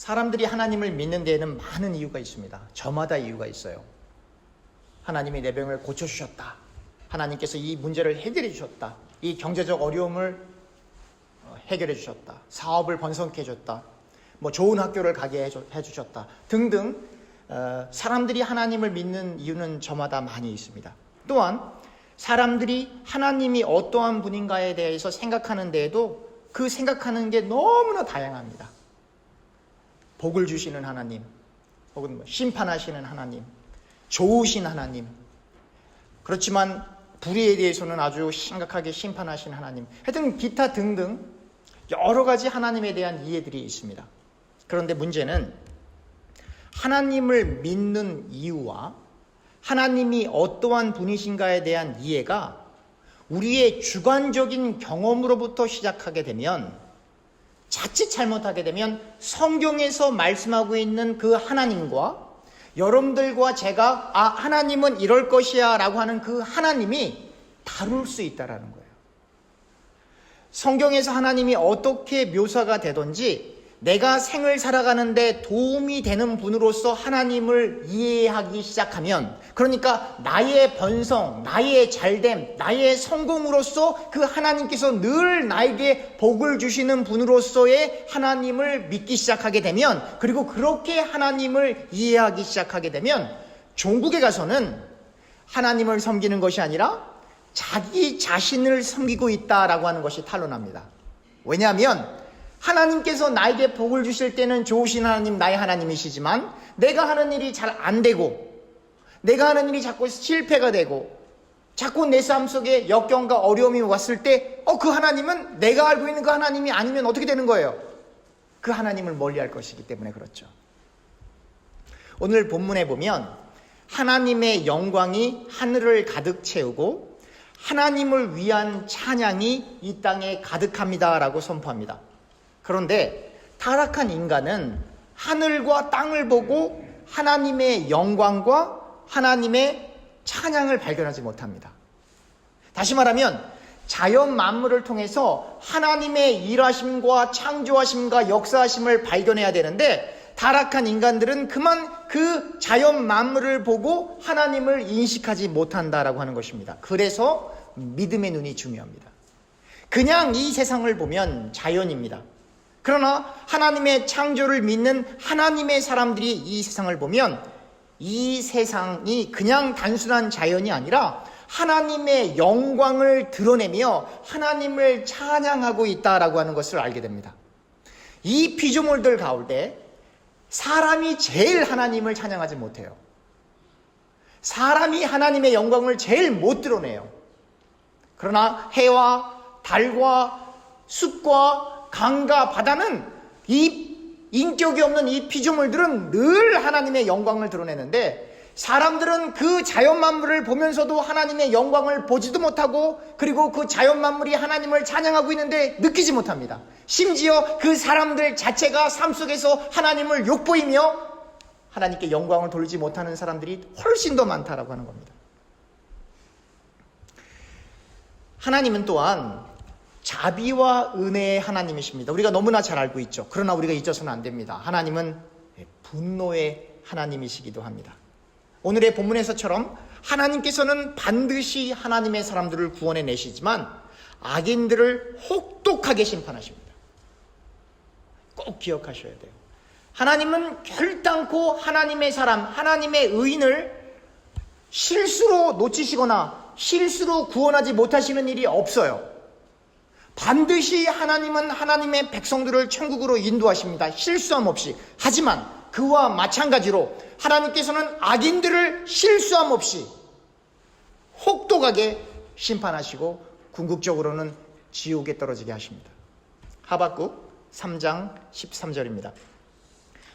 사람들이 하나님을 믿는 데에는 많은 이유가 있습니다. 저마다 이유가 있어요. 하나님이 내 병을 고쳐주셨다. 하나님께서 이 문제를 해결해 주셨다. 이 경제적 어려움을 해결해 주셨다. 사업을 번성케 해줬다. 좋은 학교를 가게 해주셨다. 등등 사람들이 하나님을 믿는 이유는 저마다 많이 있습니다. 또한 사람들이 하나님이 어떠한 분인가에 대해서 생각하는 데에도 그 생각하는 게 너무나 다양합니다. 복을 주시는 하나님, 혹은 심판하시는 하나님, 좋으신 하나님, 그렇지만 불의에 대해서는 아주 심각하게 심판하신 하나님, 하여튼 기타 등등 여러 가지 하나님에 대한 이해들이 있습니다. 그런데 문제는 하나님을 믿는 이유와 하나님이 어떠한 분이신가에 대한 이해가 우리의 주관적인 경험으로부터 시작하게 되면, 자칫 잘못하게 되면 성경에서 말씀하고 있는 그 하나님과 여러분들과 제가 하나님은 이럴 것이야 라고 하는 그 하나님이 다를 수 있다는 거예요. 성경에서 하나님이 어떻게 묘사가 되든지 내가 생을 살아가는데 도움이 되는 분으로서 하나님을 이해하기 시작하면, 그러니까 나의 번성, 나의 잘됨, 나의 성공으로서 그 하나님께서 늘 나에게 복을 주시는 분으로서의 하나님을 믿기 시작하게 되면, 그리고 그렇게 하나님을 이해하기 시작하게 되면 종국에 가서는 하나님을 섬기는 것이 아니라 자기 자신을 섬기고 있다라고 하는 것이 탄로납니다. 왜냐하면 하나님께서 나에게 복을 주실 때는 좋으신 하나님, 나의 하나님이시지만 내가 하는 일이 잘 안 되고, 내가 하는 일이 자꾸 실패가 되고, 자꾸 내 삶 속에 역경과 어려움이 왔을 때 그 하나님은 내가 알고 있는 그 하나님이 아니면 어떻게 되는 거예요? 그 하나님을 멀리할 것이기 때문에 그렇죠. 오늘 본문에 보면 하나님의 영광이 하늘을 가득 채우고 하나님을 위한 찬양이 이 땅에 가득합니다 라고 선포합니다. 그런데 타락한 인간은 하늘과 땅을 보고 하나님의 영광과 하나님의 찬양을 발견하지 못합니다. 다시 말하면 자연 만물을 통해서 하나님의 일하심과 창조하심과 역사하심을 발견해야 되는데, 타락한 인간들은 그만 그 자연 만물을 보고 하나님을 인식하지 못한다라고 하는 것입니다. 그래서 믿음의 눈이 중요합니다. 그냥 이 세상을 보면 자연입니다. 그러나 하나님의 창조를 믿는 하나님의 사람들이 이 세상을 보면 이 세상이 그냥 단순한 자연이 아니라 하나님의 영광을 드러내며 하나님을 찬양하고 있다라고 하는 것을 알게 됩니다. 이 피조물들 가운데 사람이 제일 하나님을 찬양하지 못해요. 사람이 하나님의 영광을 제일 못 드러내요. 그러나 해와 달과 숲과 강과 바다는 이 인격이 없는 이 피조물들은 늘 하나님의 영광을 드러내는데, 사람들은 그 자연 만물을 보면서도 하나님의 영광을 보지도 못하고, 그리고 그 자연 만물이 하나님을 찬양하고 있는데 느끼지 못합니다. 심지어 그 사람들 자체가 삶 속에서 하나님을 욕보이며 하나님께 영광을 돌리지 못하는 사람들이 훨씬 더 많다라고 하는 겁니다. 하나님은 또한 자비와 은혜의 하나님이십니다. 우리가 너무나 잘 알고 있죠. 그러나 우리가 잊어서는 안 됩니다. 하나님은 분노의 하나님이시기도 합니다. 오늘의 본문에서처럼 하나님께서는 반드시 하나님의 사람들을 구원해 내시지만 악인들을 혹독하게 심판하십니다. 꼭 기억하셔야 돼요. 하나님은 결단코 하나님의 사람, 하나님의 의인을 실수로 놓치시거나 실수로 구원하지 못하시는 일이 없어요. 반드시 하나님은 하나님의 백성들을 천국으로 인도하십니다. 실수함 없이. 하지만 그와 마찬가지로 하나님께서는 악인들을 실수함 없이 혹독하게 심판하시고 궁극적으로는 지옥에 떨어지게 하십니다. 하박국 3장 13절입니다.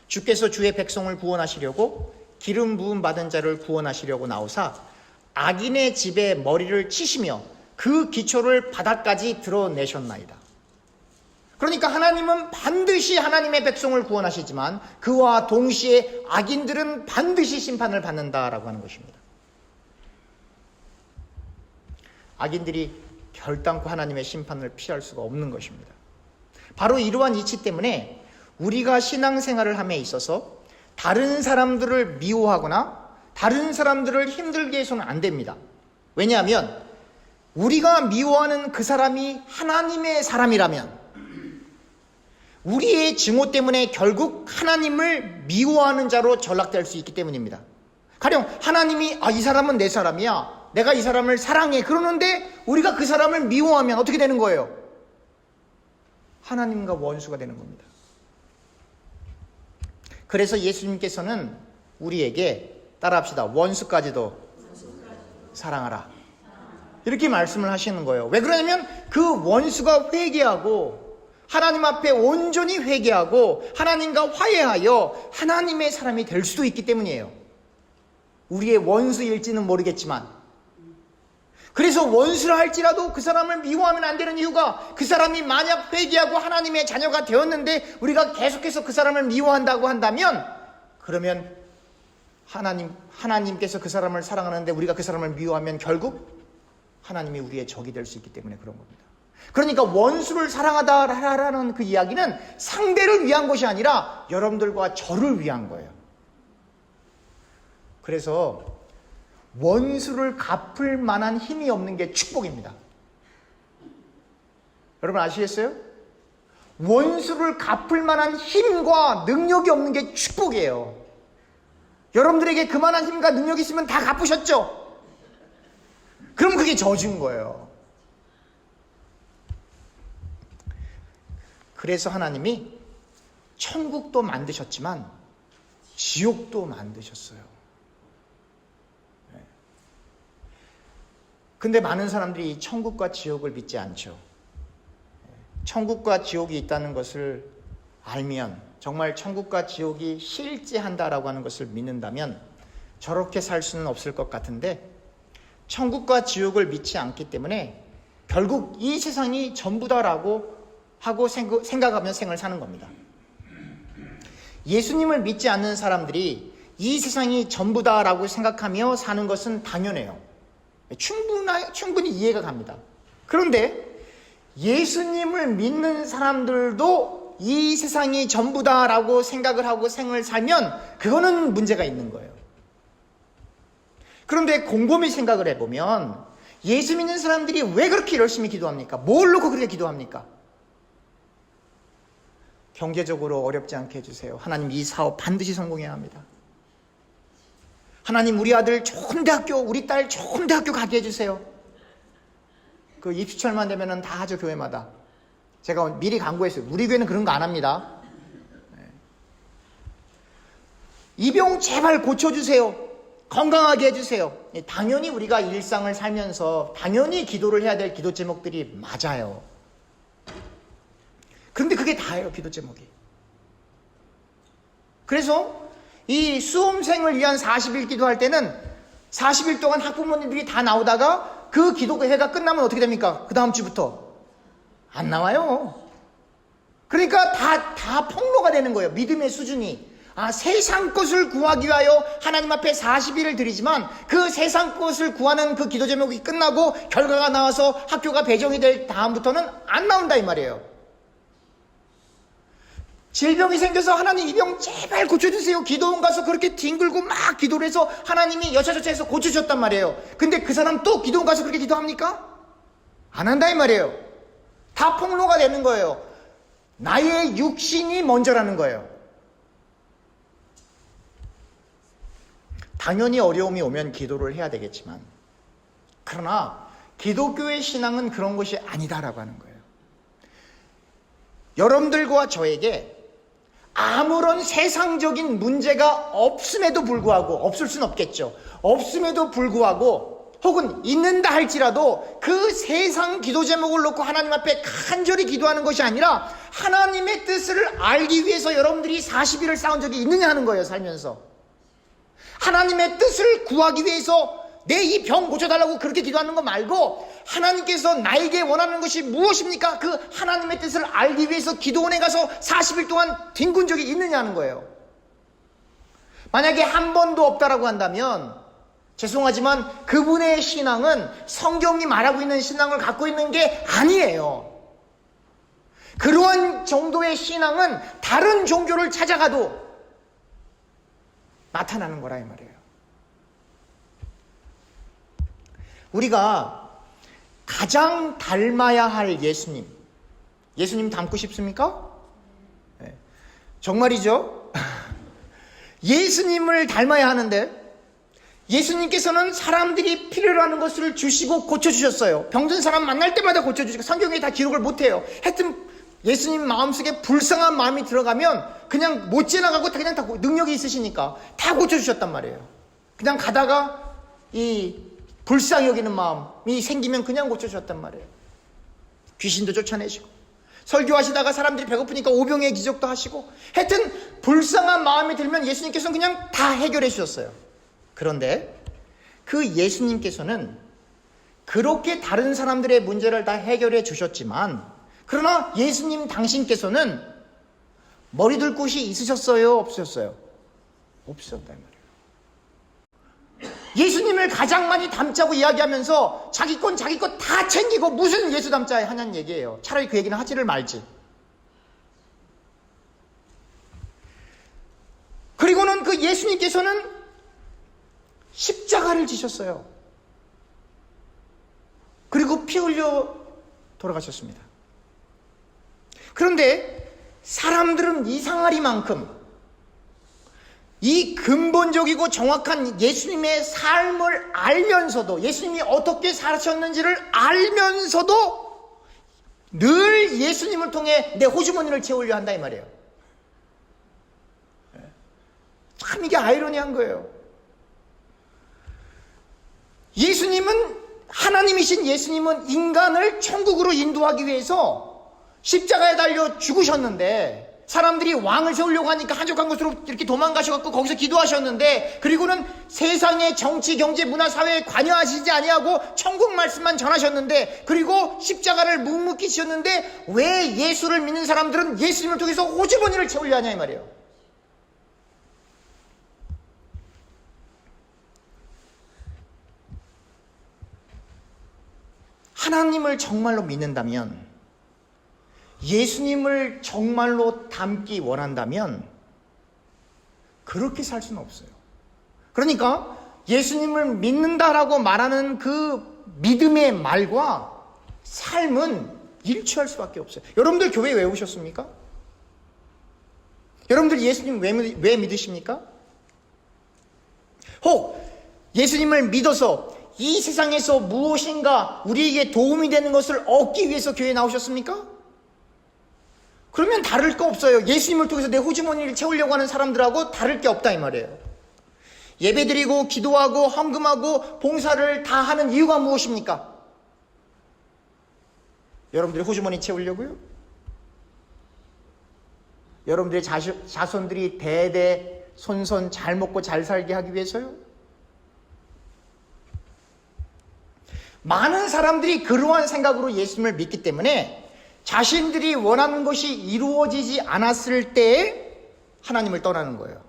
주께서 주의 백성을 구원하시려고 기름 부음 받은 자를 구원하시려고 나오사 악인의 집에 머리를 치시며 그 기초를 바닥까지 드러내셨나이다. 그러니까 하나님은 반드시 하나님의 백성을 구원하시지만 그와 동시에 악인들은 반드시 심판을 받는다라고 하는 것입니다. 악인들이 결단코 하나님의 심판을 피할 수가 없는 것입니다. 바로 이러한 이치 때문에 우리가 신앙생활을 함에 있어서 다른 사람들을 미워하거나 다른 사람들을 힘들게 해서는 안 됩니다. 왜냐하면 우리가 미워하는 그 사람이 하나님의 사람이라면 우리의 증오 때문에 결국 하나님을 미워하는 자로 전락될 수 있기 때문입니다. 가령 하나님이 이 사람은 내 사람이야, 내가 이 사람을 사랑해, 그러는데 우리가 그 사람을 미워하면 어떻게 되는 거예요? 하나님과 원수가 되는 겁니다. 그래서 예수님께서는 우리에게 따라합시다. 원수까지도 사랑하라, 이렇게 말씀을 하시는 거예요. 왜 그러냐면 그 원수가 회개하고 하나님 앞에 온전히 회개하고 하나님과 화해하여 하나님의 사람이 될 수도 있기 때문이에요. 우리의 원수일지는 모르겠지만, 그래서 원수라 할지라도 그 사람을 미워하면 안 되는 이유가, 그 사람이 만약 회개하고 하나님의 자녀가 되었는데 우리가 계속해서 그 사람을 미워한다고 한다면, 그러면 하나님께서 그 사람을 사랑하는데 우리가 그 사람을 미워하면 결국 하나님이 우리의 적이 될 수 있기 때문에 그런 겁니다. 그러니까 원수를 사랑하다라는 그 이야기는 상대를 위한 것이 아니라 여러분들과 저를 위한 거예요. 그래서 원수를 갚을 만한 힘이 없는 게 축복입니다. 여러분 아시겠어요? 원수를 갚을 만한 힘과 능력이 없는 게 축복이에요. 여러분들에게 그만한 힘과 능력이 있으면 다 갚으셨죠? 그럼 그게 저주인 거예요. 그래서 하나님이 천국도 만드셨지만 지옥도 만드셨어요. 근데 많은 사람들이 천국과 지옥을 믿지 않죠. 천국과 지옥이 있다는 것을 알면, 정말 천국과 지옥이 실제한다라고 하는 것을 믿는다면 저렇게 살 수는 없을 것 같은데, 천국과 지옥을 믿지 않기 때문에 결국 이 세상이 전부다라고 하고 생각하며 생을 사는 겁니다. 예수님을 믿지 않는 사람들이 이 세상이 전부다라고 생각하며 사는 것은 당연해요. 충분히 이해가 갑니다. 그런데 예수님을 믿는 사람들도 이 세상이 전부다라고 생각을 하고 생을 살면 그거는 문제가 있는 거예요. 그런데 곰곰이 생각을 해보면 예수 믿는 사람들이 왜 그렇게 열심히 기도합니까? 뭘 놓고 그렇게 기도합니까? 경제적으로 어렵지 않게 해주세요. 하나님 이 사업 반드시 성공해야 합니다. 하나님 우리 아들 좋은 대학교, 우리 딸 좋은 대학교 가게 해주세요. 그 입시철만 되면은 다 하죠, 교회마다. 제가 미리 광고했어요. 우리 교회는 그런 거 안 합니다. 이 병 제발 고쳐주세요. 건강하게 해주세요. 당연히 우리가 일상을 살면서 당연히 기도를 해야 될 기도 제목들이 맞아요. 그런데 그게 다예요, 기도 제목이. 그래서 이 수험생을 위한 40일 기도할 때는 40일 동안 학부모님들이 다 나오다가 그 기도회가 끝나면 어떻게 됩니까? 그 다음 주부터 안 나와요. 그러니까 다 폭로가 되는 거예요. 믿음의 수준이. 세상 것을 구하기 위하여 하나님 앞에 40일을 드리지만 그 세상 것을 구하는 그 기도 제목이 끝나고 결과가 나와서 학교가 배정이 될 다음부터는 안 나온다 이 말이에요. 질병이 생겨서 하나님 이 병 제발 고쳐주세요. 기도원 가서 그렇게 뒹굴고 막 기도를 해서 하나님이 여차저차 해서 고쳐주셨단 말이에요. 근데 그 사람 또 기도원 가서 그렇게 기도합니까? 안 한다 이 말이에요. 다 폭로가 되는 거예요. 나의 육신이 먼저라는 거예요. 당연히 어려움이 오면 기도를 해야 되겠지만, 그러나 기독교의 신앙은 그런 것이 아니다라고 하는 거예요. 여러분들과 저에게 아무런 세상적인 문제가 없음에도 불구하고, 없을 수는 없겠죠. 없음에도 불구하고, 혹은 있는다 할지라도 그 세상 기도 제목을 놓고 하나님 앞에 간절히 기도하는 것이 아니라 하나님의 뜻을 알기 위해서 여러분들이 40일을 싸운 적이 있느냐 하는 거예요, 살면서. 하나님의 뜻을 구하기 위해서 내 이 병 고쳐달라고 그렇게 기도하는 거 말고, 하나님께서 나에게 원하는 것이 무엇입니까? 그 하나님의 뜻을 알기 위해서 기도원에 가서 40일 동안 뒹군 적이 있느냐 하는 거예요. 만약에 한 번도 없다라고 한다면 죄송하지만 그분의 신앙은 성경이 말하고 있는 신앙을 갖고 있는 게 아니에요. 그러한 정도의 신앙은 다른 종교를 찾아가도 나타나는 거라 이 말이에요. 우리가 가장 닮아야 할 예수님 닮고 싶습니까? 네. 정말이죠? 예수님을 닮아야 하는데 예수님께서는 사람들이 필요로 하는 것을 주시고 고쳐주셨어요. 병든 사람 만날 때마다 고쳐주시고, 성경에 다 기록을 못해요. 하여튼 예수님 마음속에 불쌍한 마음이 들어가면 그냥 못 지나가고 그냥 다 능력이 있으시니까 다 고쳐주셨단 말이에요. 그냥 가다가 이 불쌍히 여기는 마음이 생기면 그냥 고쳐주셨단 말이에요. 귀신도 쫓아내시고, 설교하시다가 사람들이 배고프니까 오병이의 기적도 하시고, 하여튼 불쌍한 마음이 들면 예수님께서는 그냥 다 해결해 주셨어요. 그런데 그 예수님께서는 그렇게 다른 사람들의 문제를 다 해결해 주셨지만, 그러나 예수님 당신께서는 머리 둘 곳이 있으셨어요? 없으셨어요? 없으셨다 이 말이에요. 예수님을 가장 많이 닮자고 이야기하면서 자기 것 다 챙기고 무슨 예수 닮자 하냐는 얘기예요. 차라리 그 얘기는 하지를 말지. 그리고는 그 예수님께서는 십자가를 지셨어요. 그리고 피 흘려 돌아가셨습니다. 그런데 사람들은 이상하리만큼 이 근본적이고 정확한 예수님의 삶을 알면서도, 예수님이 어떻게 사셨는지를 알면서도 늘 예수님을 통해 내 호주머니를 채우려 한다 이 말이에요. 참 이게 아이러니한 거예요. 하나님이신 예수님은 인간을 천국으로 인도하기 위해서 십자가에 달려 죽으셨는데, 사람들이 왕을 세우려고 하니까 한적한 곳으로 이렇게 도망가셔갖고 거기서 기도하셨는데, 그리고는 세상의 정치, 경제, 문화, 사회에 관여하시지 아니하고 천국 말씀만 전하셨는데, 그리고 십자가를 묵묵히 지셨는데, 왜 예수를 믿는 사람들은 예수님을 통해서 호주머니를 채우려 하냐 이 말이에요. 하나님을 정말로 믿는다면, 예수님을 정말로 닮기 원한다면 그렇게 살 수는 없어요. 그러니까 예수님을 믿는다라고 말하는 그 믿음의 말과 삶은 일치할 수밖에 없어요. 여러분들 교회 왜 오셨습니까? 여러분들 예수님 왜 믿으십니까? 혹 예수님을 믿어서 이 세상에서 무엇인가 우리에게 도움이 되는 것을 얻기 위해서 교회에 나오셨습니까? 그러면 다를 거 없어요. 예수님을 통해서 내 호주머니를 채우려고 하는 사람들하고 다를 게 없다 이 말이에요. 예배드리고 기도하고 헌금하고 봉사를 다 하는 이유가 무엇입니까? 여러분들의 호주머니 채우려고요? 여러분들의 자손들이 대대 손손 잘 먹고 잘 살게 하기 위해서요? 많은 사람들이 그러한 생각으로 예수님을 믿기 때문에 자신들이 원하는 것이 이루어지지 않았을 때에 하나님을 떠나는 거예요.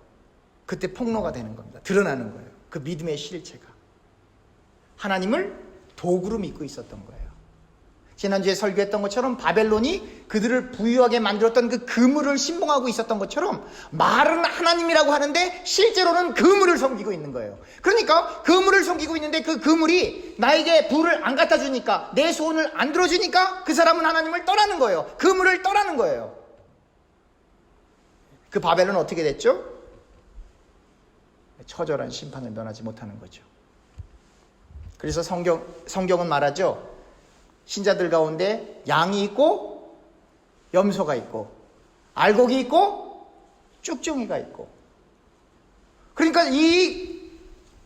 그때 폭로가 되는 겁니다. 드러나는 거예요. 그 믿음의 실체가. 하나님을 도구로 믿고 있었던 거예요. 지난주에 설교했던 것처럼 바벨론이 그들을 부유하게 만들었던 그 그물을 신봉하고 있었던 것처럼, 말은 하나님이라고 하는데 실제로는 그물을 섬기고 있는 거예요. 그러니까 그물을 섬기고 있는데 그 그물이 나에게 부를 안 갖다 주니까, 내 소원을 안 들어주니까 그 사람은 하나님을 떠나는 거예요. 그물을 떠나는 거예요. 그 바벨론은 어떻게 됐죠? 처절한 심판을 면하지 못하는 거죠. 그래서 성경은 말하죠. 신자들 가운데 양이 있고 염소가 있고 알곡이 있고 쭉정이가 있고, 그러니까 이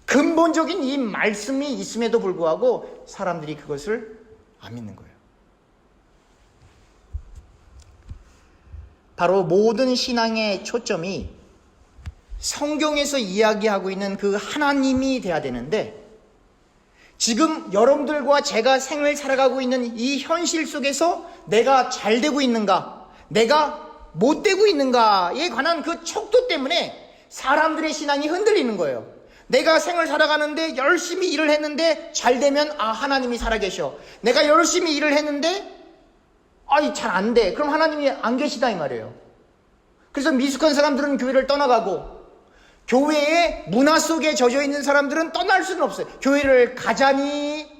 근본적인 이 말씀이 있음에도 불구하고 사람들이 그것을 안 믿는 거예요. 바로 모든 신앙의 초점이 성경에서 이야기하고 있는 그 하나님이 돼야 되는데, 지금 여러분들과 제가 생을 살아가고 있는 이 현실 속에서 내가 잘 되고 있는가, 내가 못 되고 있는가에 관한 그 척도 때문에 사람들의 신앙이 흔들리는 거예요. 내가 생을 살아가는데 열심히 일을 했는데 잘 되면 하나님이 살아계셔. 내가 열심히 일을 했는데 아니 잘 안 돼. 그럼 하나님이 안 계시다 이 말이에요. 그래서 미숙한 사람들은 교회를 떠나가고 교회의 문화 속에 젖어 있는 사람들은 떠날 수는 없어요. 교회를 가자니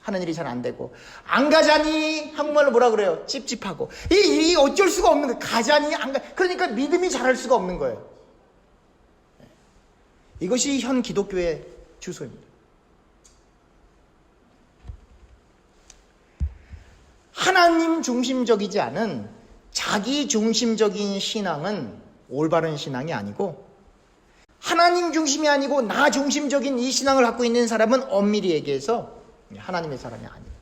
하는 일이 잘 안 되고, 안 가자니 한국말로 뭐라 그래요? 찝찝하고. 이 어쩔 수가 없는 거예요. 가자니 안 가. 그러니까 믿음이 자랄 수가 없는 거예요. 이것이 현 기독교의 주소입니다. 하나님 중심적이지 않은 자기 중심적인 신앙은 올바른 신앙이 아니고, 하나님 중심이 아니고 나 중심적인 이 신앙을 갖고 있는 사람은 엄밀히 얘기해서 하나님의 사람이 아니에요.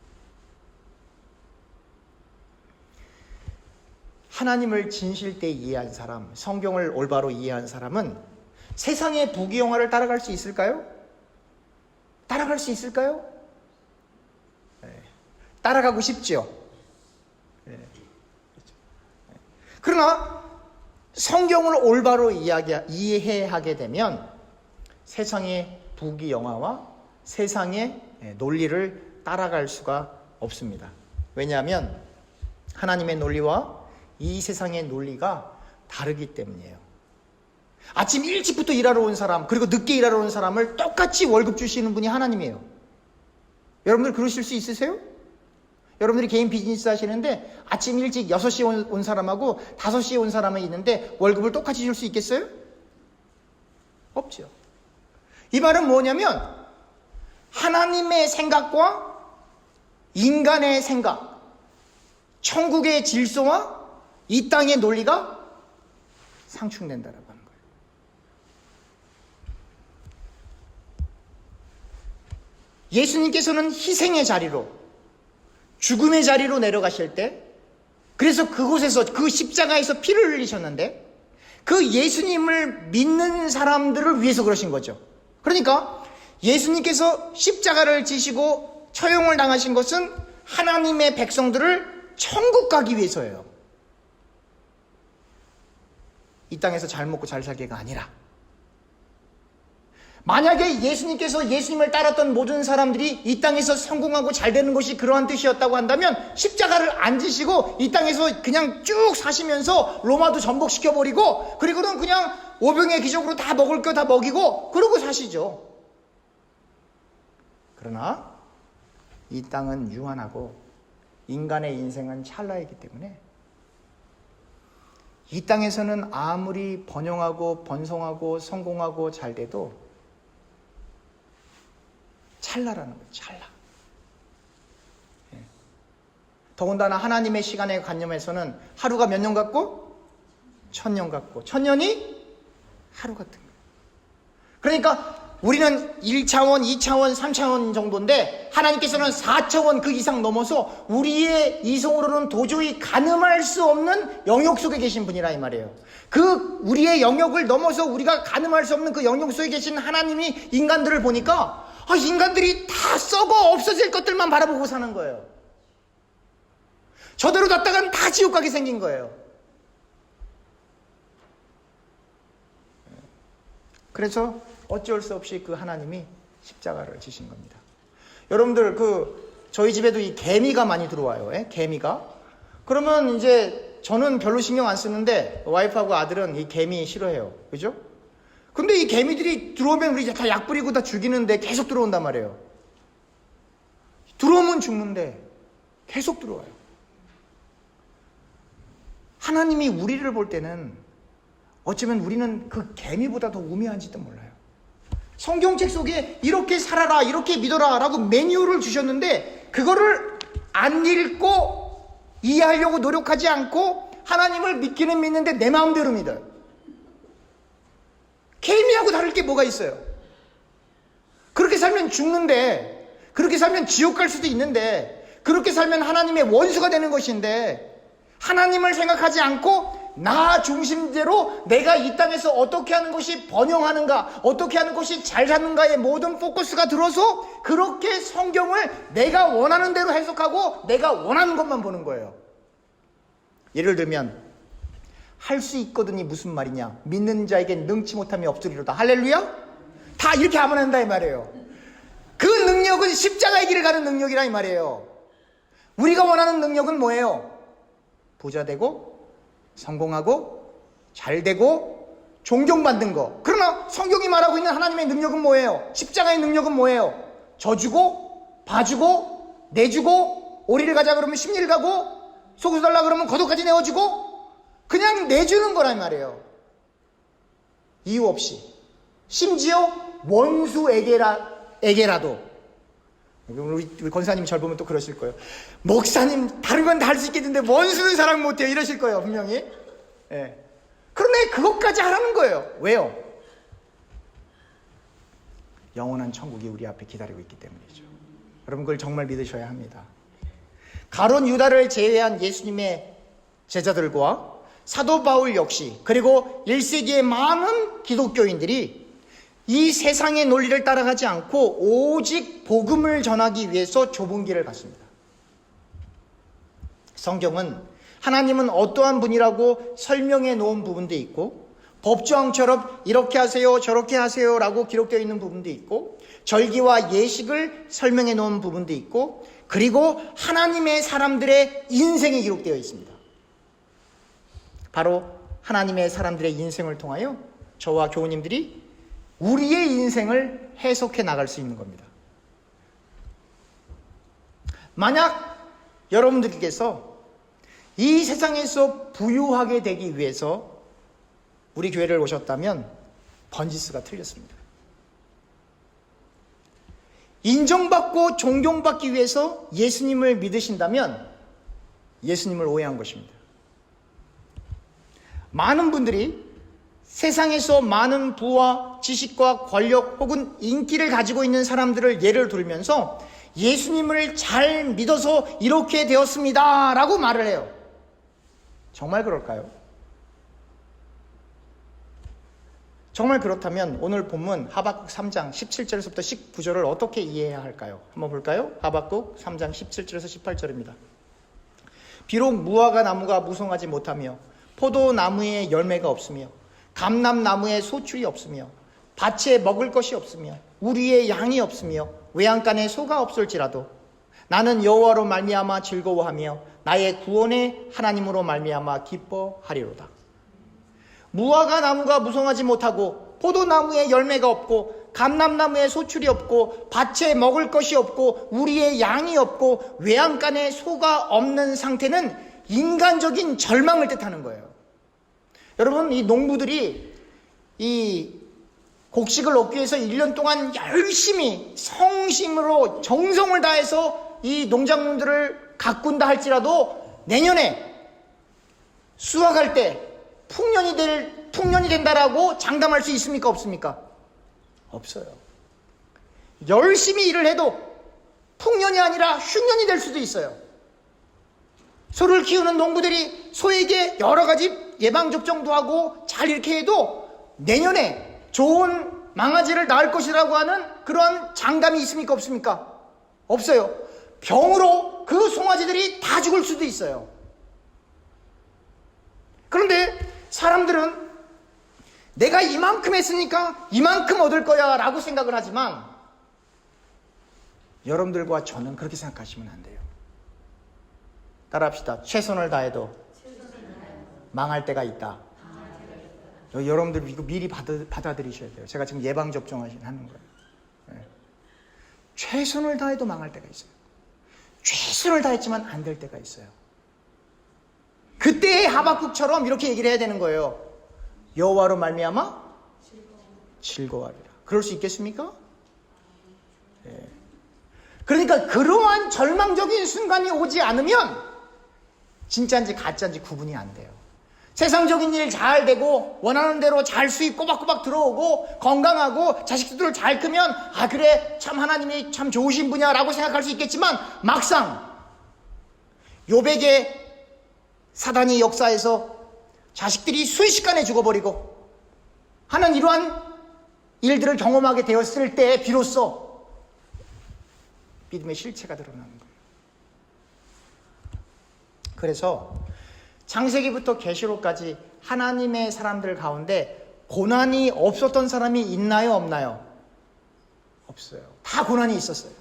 하나님을 진실되게 이해한 사람, 성경을 올바로 이해한 사람은 세상의 부귀영화를 따라갈 수 있을까요? 따라갈 수 있을까요? 네. 따라가고 싶죠. 네. 그러나 성경을 올바로 이해하게 되면 세상의 부귀영화와 세상의 논리를 따라갈 수가 없습니다. 왜냐하면 하나님의 논리와 이 세상의 논리가 다르기 때문이에요. 아침 일찍부터 일하러 온 사람, 그리고 늦게 일하러 온 사람을 똑같이 월급 주시는 분이 하나님이에요. 여러분들 그러실 수 있으세요? 여러분들이 개인 비즈니스 하시는데 아침 일찍 6시에 온 사람하고 5시에 온 사람이 있는데 월급을 똑같이 줄 수 있겠어요? 없죠. 이 말은 뭐냐면 하나님의 생각과 인간의 생각, 천국의 질서와 이 땅의 논리가 상충된다라고 하는 거예요. 예수님께서는 희생의 자리로, 죽음의 자리로 내려가실 때, 그래서 그곳에서, 그 십자가에서 피를 흘리셨는데, 그 예수님을 믿는 사람들을 위해서 그러신 거죠. 그러니까 예수님께서 십자가를 지시고 처형을 당하신 것은 하나님의 백성들을 천국 가기 위해서예요. 이 땅에서 잘 먹고 잘 살기가 아니라. 만약에 예수님께서 예수님을 따랐던 모든 사람들이 이 땅에서 성공하고 잘 되는 것이 그러한 뜻이었다고 한다면 십자가를 안 지시고 이 땅에서 그냥 쭉 사시면서 로마도 전복시켜버리고, 그리고는 그냥 오병의 기적으로 다 먹을 거 다 먹이고 그러고 사시죠. 그러나 이 땅은 유한하고 인간의 인생은 찰나이기 때문에 이 땅에서는 아무리 번영하고 번성하고 성공하고 잘 돼도 찰나라는 거예요. 찰나. 더군다나 하나님의 시간의 관념에서는 하루가 몇 년 같고 1000년 같고 1000년이 하루 같은 거예요. 그러니까 우리는 1차원, 2차원, 3차원 정도인데 하나님께서는 4차원 그 이상 넘어서 우리의 이성으로는 도저히 가늠할 수 없는 영역 속에 계신 분이라 이 말이에요. 그 우리의 영역을 넘어서 우리가 가늠할 수 없는 그 영역 속에 계신 하나님이 인간들을 보니까 인간들이 다 썩어 없어질 것들만 바라보고 사는 거예요. 저대로 뒀다간 다 지옥 가게 생긴 거예요. 그래서 어쩔 수 없이 그 하나님이 십자가를 지신 겁니다. 여러분들 저희 집에도 이 개미가 많이 들어와요. 개미가. 그러면 이제 저는 별로 신경 안 쓰는데 와이프하고 아들은 이 개미 싫어해요. 그죠? 근데 이 개미들이 들어오면 우리 다 약 뿌리고 다 죽이는데 계속 들어온단 말이에요. 들어오면 죽는데 계속 들어와요. 하나님이 우리를 볼 때는 어쩌면 우리는 그 개미보다 더 우매한지도 몰라요. 성경책 속에 이렇게 살아라, 이렇게 믿어라 라고 매뉴얼을 주셨는데 그거를 안 읽고 이해하려고 노력하지 않고 하나님을 믿기는 믿는데 내 마음대로 믿어요. 개미하고 다를 게 뭐가 있어요? 그렇게 살면 죽는데, 그렇게 살면 지옥 갈 수도 있는데, 그렇게 살면 하나님의 원수가 되는 것인데, 하나님을 생각하지 않고 나 중심대로 내가 이 땅에서 어떻게 하는 것이 번영하는가, 어떻게 하는 것이 잘 사는가에 모든 포커스가 들어서 그렇게 성경을 내가 원하는 대로 해석하고 내가 원하는 것만 보는 거예요. 예를 들면 할 수 있거든이 무슨 말이냐? 믿는 자에겐 능치 못함이 없으리로다. 할렐루야? 다 이렇게 아멘한다 이 말이에요. 그 능력은 십자가의 길을 가는 능력이라 이 말이에요. 우리가 원하는 능력은 뭐예요? 부자 되고 성공하고 잘 되고 존경받는 거. 그러나 성경이 말하고 있는 하나님의 능력은 뭐예요? 십자가의 능력은 뭐예요? 져주고 봐주고 내주고 오리를 가자 그러면 십리를 가고 속옷 달라 그러면 겉옷까지 내어주고 그냥 내주는 거란 말이에요. 이유 없이. 심지어 원수에게라도. 우리 권사님 절 보면 또 그러실 거예요. 목사님 다른 건 다 할 수 있겠는데 원수는 사랑 못해요 이러실 거예요 분명히. 예. 그런데 그것까지 하라는 거예요. 왜요? 영원한 천국이 우리 앞에 기다리고 있기 때문이죠. 여러분 그걸 정말 믿으셔야 합니다. 가룟 유다를 제외한 예수님의 제자들과 사도 바울 역시 그리고 1세기의 많은 기독교인들이 이 세상의 논리를 따라가지 않고 오직 복음을 전하기 위해서 좁은 길을 갔습니다. 성경은 하나님은 어떠한 분이라고 설명해 놓은 부분도 있고 법조항처럼 이렇게 하세요 저렇게 하세요 라고 기록되어 있는 부분도 있고 절기와 예식을 설명해 놓은 부분도 있고 그리고 하나님의 사람들의 인생이 기록되어 있습니다. 바로 하나님의 사람들의 인생을 통하여 저와 교우님들이 우리의 인생을 해석해 나갈 수 있는 겁니다. 만약 여러분들께서 이 세상에서 부유하게 되기 위해서 우리 교회를 오셨다면 번지수가 틀렸습니다. 인정받고 존경받기 위해서 예수님을 믿으신다면 예수님을 오해한 것입니다. 많은 분들이 세상에서 많은 부와 지식과 권력 혹은 인기를 가지고 있는 사람들을 예를 들면서 예수님을 잘 믿어서 이렇게 되었습니다 라고 말을 해요. 정말 그럴까요? 정말 그렇다면 오늘 본문 하박국 3장 17절에서부터 19절을 어떻게 이해해야 할까요? 한번 볼까요? 하박국 3장 17절에서 18절입니다. 비록 무화과 나무가 무성하지 못하며 포도나무에 열매가 없으며 감람나무에 소출이 없으며 밭에 먹을 것이 없으며 우리의 양이 없으며 외양간에 소가 없을지라도 나는 여호와로 말미암아 즐거워하며 나의 구원의 하나님으로 말미암아 기뻐하리로다. 무화과 나무가 무성하지 못하고 포도나무에 열매가 없고 감람나무에 소출이 없고 밭에 먹을 것이 없고 우리의 양이 없고 외양간에 소가 없는 상태는 인간적인 절망을 뜻하는 거예요. 여러분 이 농부들이 이 곡식을 얻기 위해서 1년 동안 열심히 성심으로 정성을 다해서 이 농작물들을 가꾼다 할지라도 내년에 수확할 때 풍년이 된다라고 장담할 수 있습니까? 없습니까? 없어요. 열심히 일을 해도 풍년이 아니라 흉년이 될 수도 있어요. 소를 키우는 농부들이 소에게 여러 가지 예방접종도 하고 잘 이렇게 해도 내년에 좋은 망아지를 낳을 것이라고 하는 그런 장담이 있습니까? 없습니까? 없어요. 병으로 그 송아지들이 다 죽을 수도 있어요. 그런데 사람들은 내가 이만큼 했으니까 이만큼 얻을 거야 라고 생각을 하지만 여러분들과 저는 그렇게 생각하시면 안 돼요. 따라합시다. 최선을 다해도 망할 때가 있다. 여러분들 이거 미리 받아들이셔야 돼요. 제가 지금 예방접종 하는 거예요. 네. 최선을 다해도 망할 때가 있어요. 최선을 다했지만 안 될 때가 있어요. 그때의 하박국처럼 이렇게 얘기를 해야 되는 거예요. 여호와로 말미암아 즐거워하리라. 그럴 수 있겠습니까? 네. 그러니까 그러한 절망적인 순간이 오지 않으면 진짜인지 가짜인지 구분이 안 돼요. 세상적인 일 잘 되고 원하는 대로 잘 수입 꼬박꼬박 들어오고 건강하고 자식들을 잘 크면 아 그래 참 하나님이 참 좋으신 분이야 라고 생각할 수 있겠지만 막상 욥에게 사단이 역사해서 자식들이 순식간에 죽어버리고 하는 이러한 일들을 경험하게 되었을 때 비로소 믿음의 실체가 드러나는 거예요. 그래서 창세기부터 계시록까지 하나님의 사람들 가운데 고난이 없었던 사람이 있나요? 없나요? 없어요. 다 고난이 있었어요.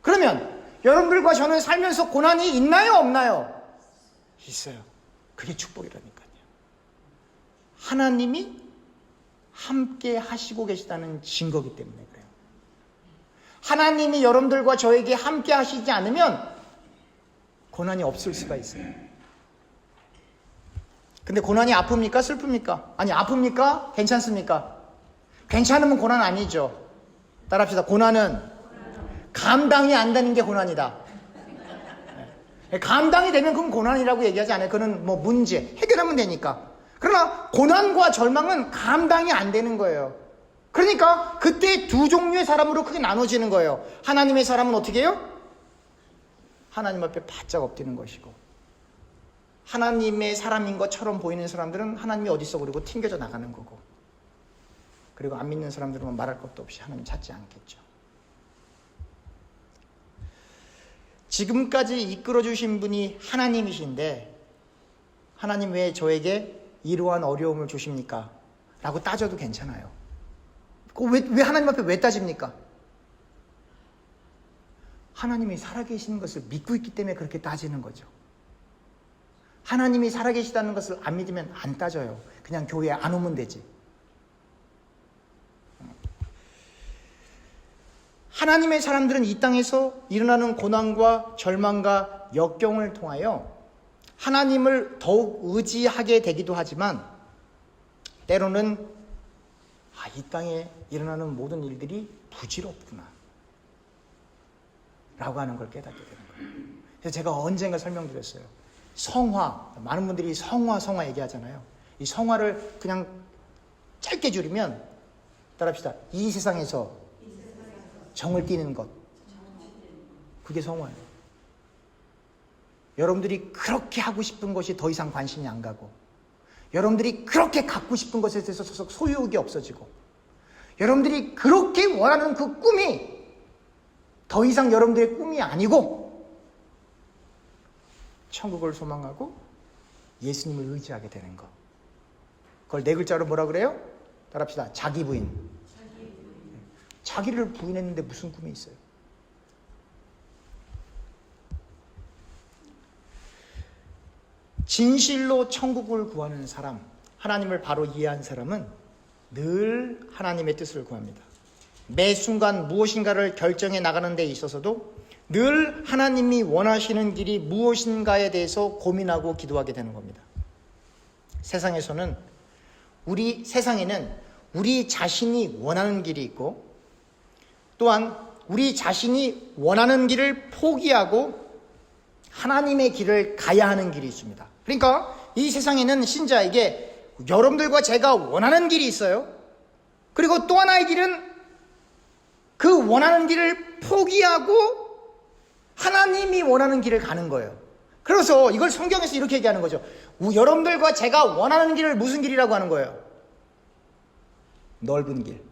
그러면 여러분들과 저는 살면서 고난이 있나요, 없나요? 있어요. 그게 축복이라니까요. 하나님이 함께 하시고 계시다는 증거이기 때문에 그래요. 하나님이 여러분들과 저에게 함께 하시지 않으면 고난이 없을 수가 있어요. 근데 고난이 아픕니까? 슬픕니까? 아니, 아픕니까? 괜찮습니까? 괜찮으면 고난 아니죠. 따라합시다. 고난은 감당이 안 되는 게 고난이다. 감당이 되면 그건 고난이라고 얘기하지 않아요. 그건 뭐 문제, 해결하면 되니까. 그러나 고난과 절망은 감당이 안 되는 거예요. 그러니까 그때 두 종류의 사람으로 크게 나눠지는 거예요. 하나님의 사람은 어떻게 해요? 하나님 앞에 바짝 엎드리는 것이고, 하나님의 사람인 것처럼 보이는 사람들은 하나님이 어디 있어 그러고 튕겨져 나가는 거고, 그리고 안 믿는 사람들은 말할 것도 없이 하나님 찾지 않겠죠. 지금까지 이끌어주신 분이 하나님이신데 하나님 왜 저에게 이러한 어려움을 주십니까? 라고 따져도 괜찮아요. 왜 하나님 앞에 왜 따집니까? 하나님이 살아계시는 것을 믿고 있기 때문에 그렇게 따지는 거죠. 하나님이 살아계시다는 것을 안 믿으면 안 따져요. 그냥 교회에 안 오면 되지. 하나님의 사람들은 이 땅에서 일어나는 고난과 절망과 역경을 통하여 하나님을 더욱 의지하게 되기도 하지만, 때로는 이 땅에 일어나는 모든 일들이 부질없구나 라고 하는 걸 깨닫게 되는 거예요. 그래서 제가 언젠가 설명드렸어요. 성화, 많은 분들이 성화 얘기하잖아요. 이 성화를 그냥 짧게 줄이면, 따라합시다. 이 세상에서 정을 띠는 것, 그게 성화예요. 여러분들이 그렇게 하고 싶은 것이 더 이상 관심이 안 가고, 여러분들이 그렇게 갖고 싶은 것에 대해서 소유욕이 없어지고, 여러분들이 그렇게 원하는 그 꿈이 더 이상 여러분들의 꿈이 아니고 천국을 소망하고 예수님을 의지하게 되는 것. 그걸 네 글자로 뭐라 그래요? 따라합시다. 자기 부인. 자기를 부인했는데 무슨 꿈이 있어요? 진실로 천국을 구하는 사람, 하나님을 바로 이해한 사람은 늘 하나님의 뜻을 구합니다. 매 순간 무엇인가를 결정해 나가는 데 있어서도 늘 하나님이 원하시는 길이 무엇인가에 대해서 고민하고 기도하게 되는 겁니다. 세상에는 우리 자신이 원하는 길이 있고, 또한 우리 자신이 원하는 길을 포기하고 하나님의 길을 가야 하는 길이 있습니다. 그러니까 이 세상에는 신자에게 여러분들과 제가 원하는 길이 있어요. 그리고 또 하나의 길은 그 원하는 길을 포기하고 하나님이 원하는 길을 가는 거예요. 그래서 이걸 성경에서 이렇게 얘기하는 거죠. 여러분들과 제가 원하는 길을 무슨 길이라고 하는 거예요? 넓은 길.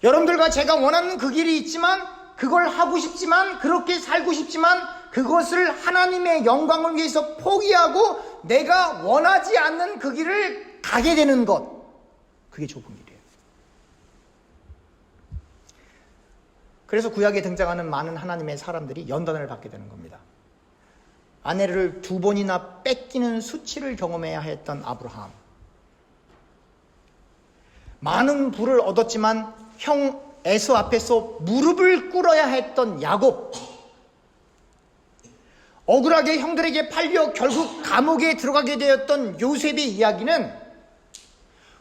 여러분들과 제가 원하는 그 길이 있지만, 그걸 하고 싶지만, 그렇게 살고 싶지만, 그것을 하나님의 영광을 위해서 포기하고 내가 원하지 않는 그 길을 가게 되는 것, 그게 좁은 길이에요. 그래서 구약에 등장하는 많은 하나님의 사람들이 연단을 받게 되는 겁니다. 아내를 2번이나 뺏기는 수치를 경험해야 했던 아브라함, 많은 부를 얻었지만 형 에서 앞에서 무릎을 꿇어야 했던 야곱, 억울하게 형들에게 팔려 결국 감옥에 들어가게 되었던 요셉의 이야기는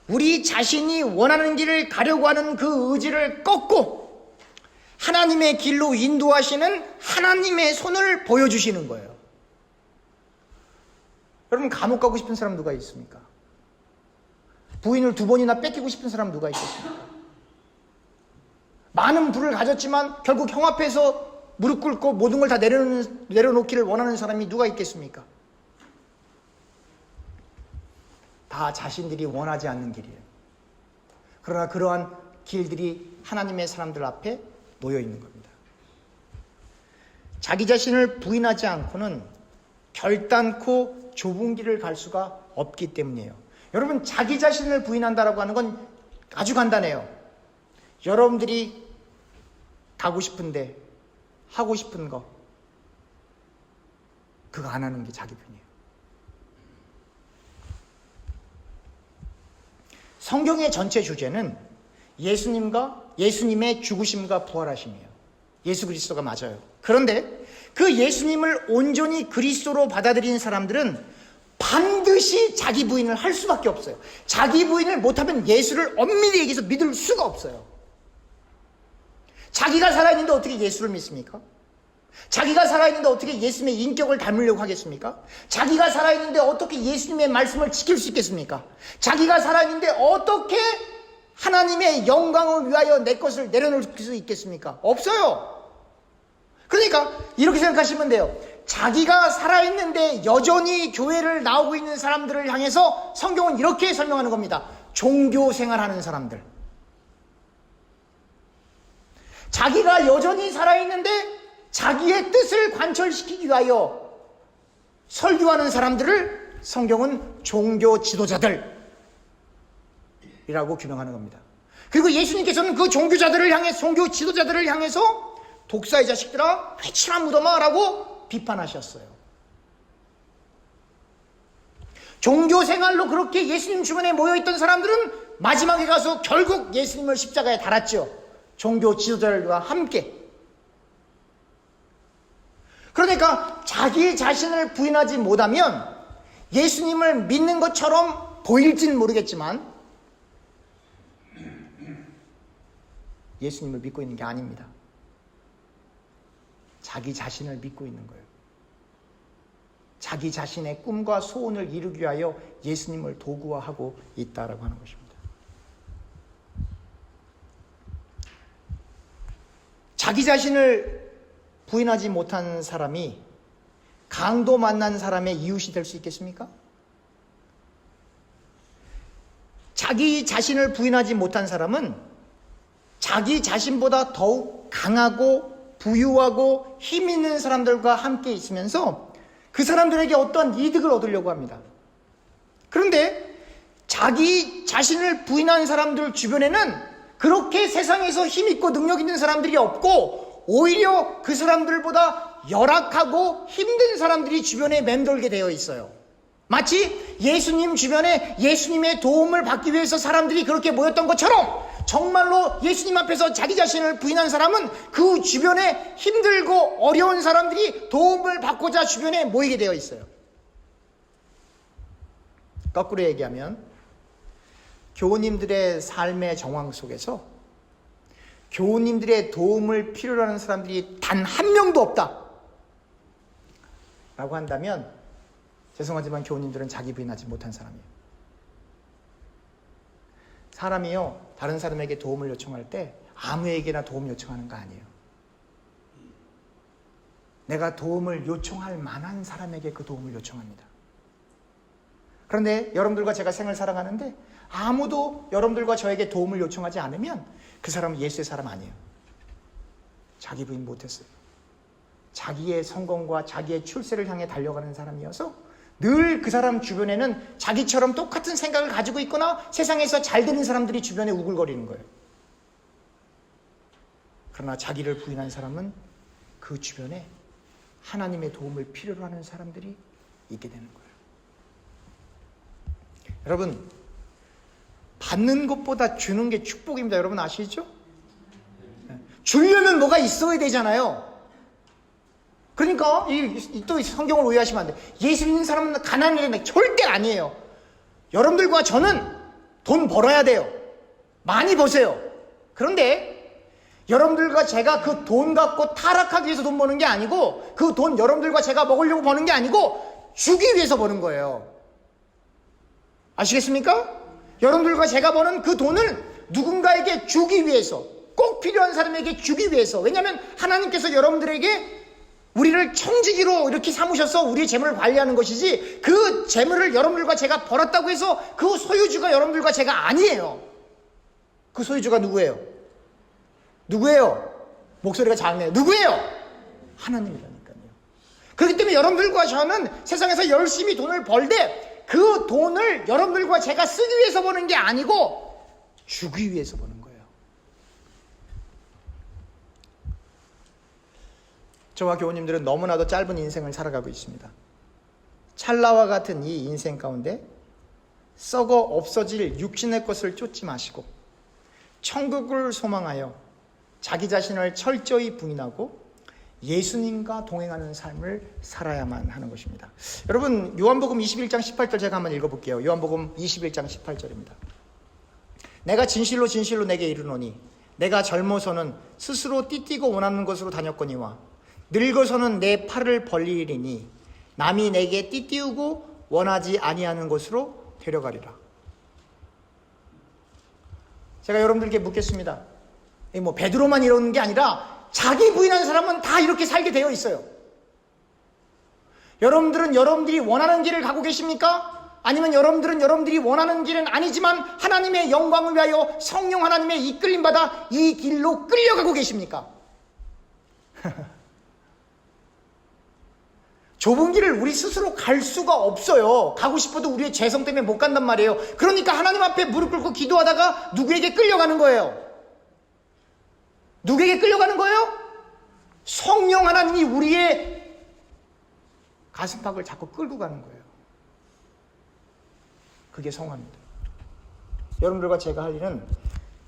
우리 자신이 원하는 길을 가려고 하는 그 의지를 꺾고 하나님의 길로 인도하시는 하나님의 손을 보여주시는 거예요. 여러분, 감옥 가고 싶은 사람 누가 있습니까? 부인을 2번이나 뺏기고 싶은 사람 누가 있겠습니까? 많은 부를 가졌지만 결국 형 앞에서 무릎 꿇고 모든 걸 다 내려놓기를 원하는 사람이 누가 있겠습니까? 다 자신들이 원하지 않는 길이에요. 그러나 그러한 길들이 하나님의 사람들 앞에 놓여 있는 겁니다. 자기 자신을 부인하지 않고는 결단코 좁은 길을 갈 수가 없기 때문이에요. 여러분, 자기 자신을 부인한다라고 하는 건 아주 간단해요. 여러분들이 가고 싶은데 하고 싶은 거 그거 안 하는 게 자기 부인이에요. 성경의 전체 주제는 예수님의 죽으심과 부활하심이에요. 예수 그리스도가 맞아요. 그런데 그 예수님을 온전히 그리스도로 받아들인 사람들은 반드시 자기 부인을 할 수밖에 없어요. 자기 부인을 못하면 예수를 엄밀히 얘기해서 믿을 수가 없어요. 자기가 살아있는데 어떻게 예수를 믿습니까? 자기가 살아있는데 어떻게 예수님의 인격을 닮으려고 하겠습니까? 자기가 살아있는데 어떻게 예수님의 말씀을 지킬 수 있겠습니까? 자기가 살아있는데 어떻게 하나님의 영광을 위하여 내 것을 내려놓을 수 있겠습니까? 없어요. 그러니까 이렇게 생각하시면 돼요. 자기가 살아있는데 여전히 교회를 나오고 있는 사람들을 향해서 성경은 이렇게 설명하는 겁니다. 종교 생활하는 사람들. 자기가 여전히 살아있는데 자기의 뜻을 관철시키기 위하여 설교하는 사람들을 성경은 종교 지도자들이라고 규명하는 겁니다. 그리고 예수님께서는 그 종교 지도자들을 향해서 독사의 자식들아 회칠한 무덤아 라고 비판하셨어요. 종교 생활로 그렇게 예수님 주변에 모여있던 사람들은 마지막에 가서 결국 예수님을 십자가에 달았죠. 종교 지도자들과 함께. 그러니까 자기 자신을 부인하지 못하면 예수님을 믿는 것처럼 보일지는 모르겠지만 예수님을 믿고 있는 게 아닙니다. 자기 자신을 믿고 있는 거예요. 자기 자신의 꿈과 소원을 이루기 위하여 예수님을 도구화하고 있다라고 하는 것입니다. 자기 자신을 부인하지 못한 사람이 강도 만난 사람의 이웃이 될 수 있겠습니까? 자기 자신을 부인하지 못한 사람은 자기 자신보다 더욱 강하고 부유하고 힘 있는 사람들과 함께 있으면서 그 사람들에게 어떠한 이득을 얻으려고 합니다. 그런데 자기 자신을 부인한 사람들 주변에는 그렇게 세상에서 힘 있고 능력 있는 사람들이 없고 오히려 그 사람들보다 열악하고 힘든 사람들이 주변에 맴돌게 되어 있어요. 마치 예수님 주변에 예수님의 도움을 받기 위해서 사람들이 그렇게 모였던 것처럼 정말로 예수님 앞에서 자기 자신을 부인한 사람은 그 주변에 힘들고 어려운 사람들이 도움을 받고자 주변에 모이게 되어 있어요. 거꾸로 얘기하면 교우님들의 삶의 정황 속에서 교우님들의 도움을 필요로 하는 사람들이 단 한 명도 없다 라고 한다면 죄송하지만 교우님들은 자기 부인하지 못한 사람이에요. 사람이요, 다른 사람에게 도움을 요청할 때 아무에게나 도움 요청하는 거 아니에요. 내가 도움을 요청할 만한 사람에게 그 도움을 요청합니다. 그런데 여러분들과 제가 생을 살아가는데 아무도 여러분들과 저에게 도움을 요청하지 않으면 그 사람은 예수의 사람 아니에요. 자기 부인 못했어요. 자기의 성공과 자기의 출세를 향해 달려가는 사람이어서 늘 그 사람 주변에는 자기처럼 똑같은 생각을 가지고 있거나 세상에서 잘 되는 사람들이 주변에 우글거리는 거예요. 그러나 자기를 부인한 사람은 그 주변에 하나님의 도움을 필요로 하는 사람들이 있게 되는 거예요. 여러분, 받는 것보다 주는 게 축복입니다. 여러분 아시죠? 주려면 뭐가 있어야 되잖아요. 그러니까 또 성경을 오해하시면 안 돼요. 예수 믿는 사람은 가난해야 절대 아니에요. 여러분들과 저는 돈 벌어야 돼요. 많이 버세요. 그런데 여러분들과 제가 그 돈 갖고 타락하기 위해서 돈 버는 게 아니고 그 돈 여러분들과 제가 먹으려고 버는 게 아니고 주기 위해서 버는 거예요. 아시겠습니까? 여러분들과 제가 버는 그 돈을 누군가에게 주기 위해서, 꼭 필요한 사람에게 주기 위해서. 왜냐하면 하나님께서 여러분들에게 우리를 청지기로 이렇게 삼으셔서 우리의 재물을 관리하는 것이지 그 재물을 여러분들과 제가 벌었다고 해서 그 소유주가 여러분들과 제가 아니에요. 그 소유주가 누구예요? 누구예요? 목소리가 작네요. 누구예요? 하나님이라니까요. 그렇기 때문에 여러분들과 저는 세상에서 열심히 돈을 벌되 그 돈을 여러분들과 제가 쓰기 위해서 버는 게 아니고 주기 위해서 버는 거예요. 저와 교우님들은 너무나도 짧은 인생을 살아가고 있습니다. 찰나와 같은 이 인생 가운데 썩어 없어질 육신의 것을 쫓지 마시고 천국을 소망하여 자기 자신을 철저히 부인하고 예수님과 동행하는 삶을 살아야만 하는 것입니다. 여러분, 요한복음 21장 18절 제가 한번 읽어볼게요. 요한복음 21장 18절입니다. 내가 진실로 진실로 내게 이르노니 내가 젊어서는 스스로 띠띠고 원하는 것으로 다녔거니와 늙어서는 내 팔을 벌리리니 남이 내게 띠띠우고 원하지 아니하는 것으로 데려가리라. 제가 여러분들께 묻겠습니다. 뭐 베드로만 이러는 게 아니라 자기 부인하는 사람은 다 이렇게 살게 되어 있어요. 여러분들은 여러분들이 원하는 길을 가고 계십니까? 아니면 여러분들은 여러분들이 원하는 길은 아니지만 하나님의 영광을 위하여 성령 하나님의 이끌림 받아 이 길로 끌려가고 계십니까? 좁은 길을 우리 스스로 갈 수가 없어요. 가고 싶어도 우리의 죄성 때문에 못 간단 말이에요. 그러니까 하나님 앞에 무릎 꿇고 기도하다가 누구에게 끌려가는 거예요? 누구에게 끌려가는 거예요? 성령 하나님이 우리의 가슴팍을 자꾸 끌고 가는 거예요. 그게 성화입니다. 여러분들과 제가 할 일은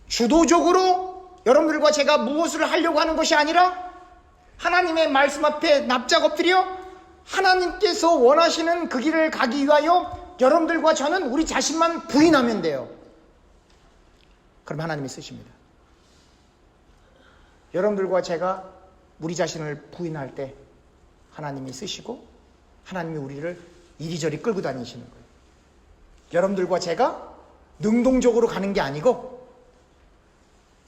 주도적으로 여러분들과 제가 무엇을 하려고 하는 것이 아니라 하나님의 말씀 앞에 납작 엎드려 하나님께서 원하시는 그 길을 가기 위하여 여러분들과 저는 우리 자신만 부인하면 돼요. 그럼 하나님이 쓰십니다. 여러분들과 제가 우리 자신을 부인할 때 하나님이 쓰시고 하나님이 우리를 이리저리 끌고 다니시는 거예요. 여러분들과 제가 능동적으로 가는 게 아니고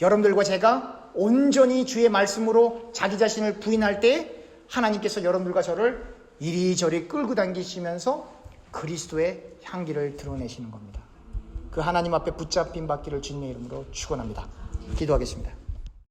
여러분들과 제가 온전히 주의 말씀으로 자기 자신을 부인할 때 하나님께서 여러분들과 저를 이리저리 끌고 당기시면서 그리스도의 향기를 드러내시는 겁니다. 그 하나님 앞에 붙잡힌 받기를 주님의 이름으로 축원합니다. 기도하겠습니다.